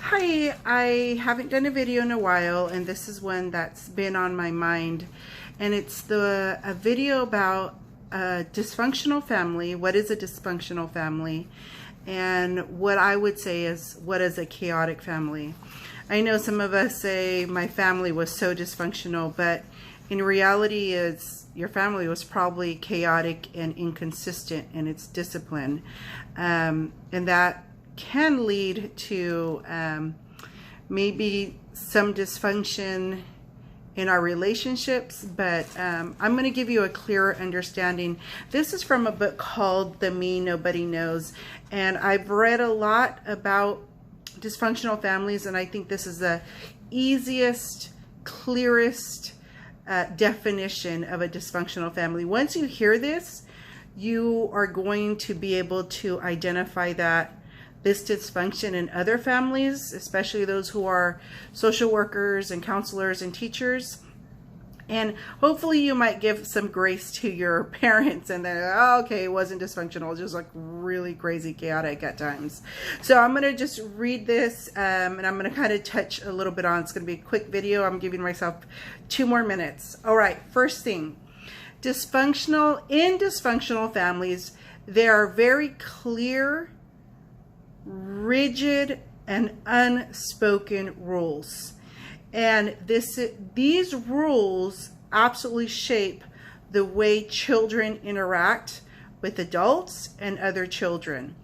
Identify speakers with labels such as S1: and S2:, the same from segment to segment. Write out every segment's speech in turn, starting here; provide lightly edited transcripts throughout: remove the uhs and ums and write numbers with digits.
S1: Hi, I haven't done a video in a while, and this is one that's been on my mind, and it's a video about a dysfunctional family. What is a dysfunctional family? And what I would say is, what is a chaotic family? I know some of us say my family was so dysfunctional, but in reality is your family was probably chaotic and inconsistent in its discipline, and that can lead to maybe some dysfunction in our relationships, but I'm going to give you a clearer understanding. This is from a book called The Me Nobody Knows, and I've read a lot about dysfunctional families, and I think this is the easiest, clearest definition of a dysfunctional family. Once you hear this, you are going to be able to identify this dysfunction in other families, especially those who are social workers and counselors and teachers. And hopefully you might give some grace to your parents and then, oh, okay, it wasn't dysfunctional, just like really crazy chaotic at times. So I'm going to just read this and I'm going to kind of touch a little bit on, it's going to be a quick video. I'm giving myself 2 more minutes. All right, first thing, in dysfunctional families, there are very clear, rigid, and unspoken rules. And these rules absolutely shape the way children interact with adults and other children.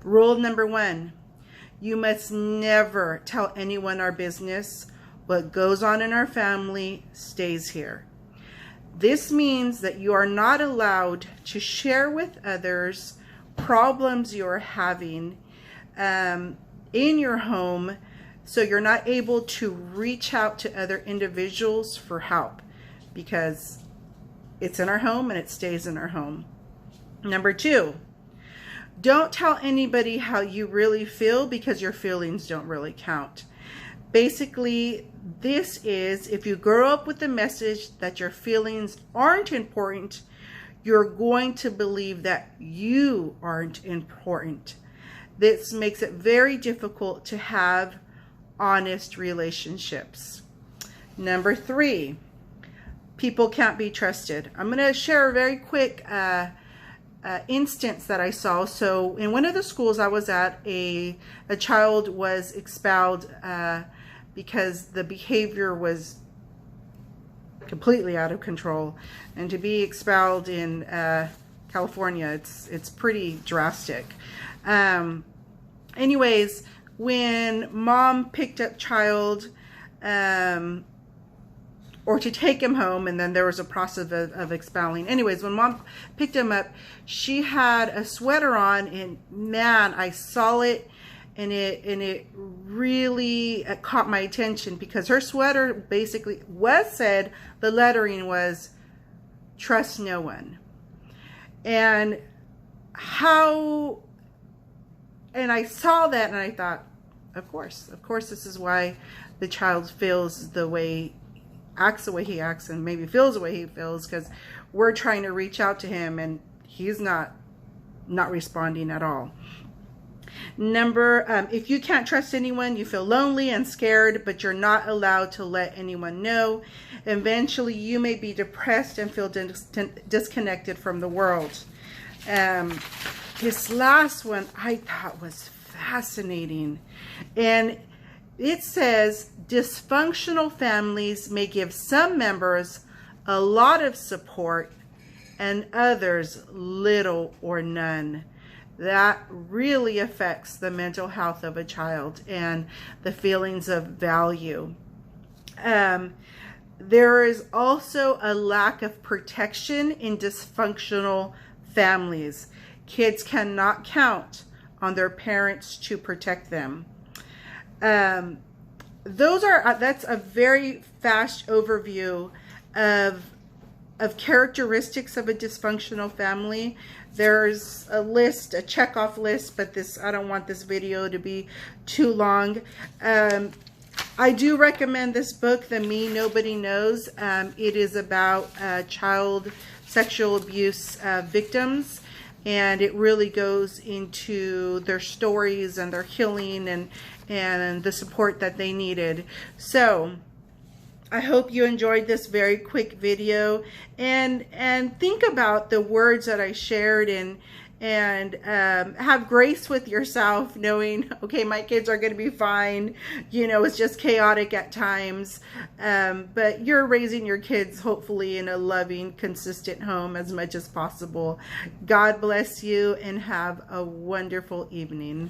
S1: Rule number 1, you must never tell anyone our business. What goes on in our family stays here. This means that you are not allowed to share with others problems you're having in your home, so you're not able to reach out to other individuals for help because it's in our home and it stays in our home. Number 2, don't tell anybody how you really feel because your feelings don't really count. Basically, this is if you grow up with the message that your feelings aren't important, you're going to believe that you aren't important. This makes it very difficult to have honest relationships. Number 3, people can't be trusted. I'm going to share a very quick instance that I saw. So in one of the schools I was at, a child was expelled because the behavior was completely out of control, and to be expelled in California, it's pretty drastic. Anyways, when mom picked up child or to take him home, and then there was a process of expelling. Anyways, when mom picked him up, she had a sweater on, and man, I saw it, and it really caught my attention because her sweater basically said, the lettering was, trust no one. And I saw that and I thought, of course this is why the child feels the way, acts the way he acts, and maybe feels the way he feels, because we're trying to reach out to him and he's not responding at all. If you can't trust anyone, you feel lonely and scared, but you're not allowed to let anyone know. Eventually, you may be depressed and feel disconnected from the world. This last one I thought was fascinating. And it says, dysfunctional families may give some members a lot of support and others little or none. That really affects the mental health of a child and the feelings of value. There is also a lack of protection in dysfunctional families. Kids cannot count on their parents to protect them. That's a very fast overview of characteristics of a dysfunctional family. There's a list, a checkoff list, but I don't want this video to be too long. I do recommend this book, The Me Nobody Knows. It is about child sexual abuse victims. and it really goes into their stories and their healing and the support that they needed. So I hope you enjoyed this very quick video, and think about the words that I shared, and have grace with yourself, knowing, okay, my kids are going to be fine. You know, it's just chaotic at times, but you're raising your kids hopefully in a loving, consistent home as much as possible. God bless you, and have a wonderful evening.